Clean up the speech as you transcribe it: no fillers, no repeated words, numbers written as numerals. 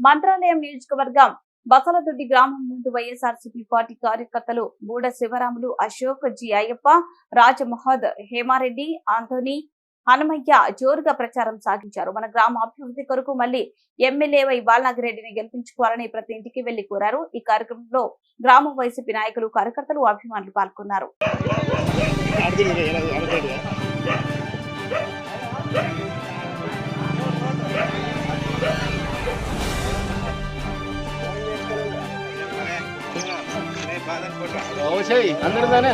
మంత్రాలయం నియోజకవర్గం బసలదొడ్డి గ్రామం ముందు వైఎస్ఆర్సీపీ పార్టీ కార్యకర్తలు బూడ శివరాములు, అశోక్, జి అయ్యప్ప, రాజమహద్, హేమారెడ్డి, ఆంటోనీ, హనుమయ్య జోరుగా ప్రచారం సాగించారు. మన గ్రామ అభివృద్ధి కొరకు మళ్లీ ఎమ్మెల్యేవై బాలనాగిరెడ్డిని గెలిపించుకోవాలని ప్రతి ఇంటికి వెళ్లి కోరారు. ఈ కార్యక్రమంలో గ్రామ వైసీపీ నాయకులు, కార్యకర్తలు, అభిమానులు పాల్గొన్నారు. అందరిదానే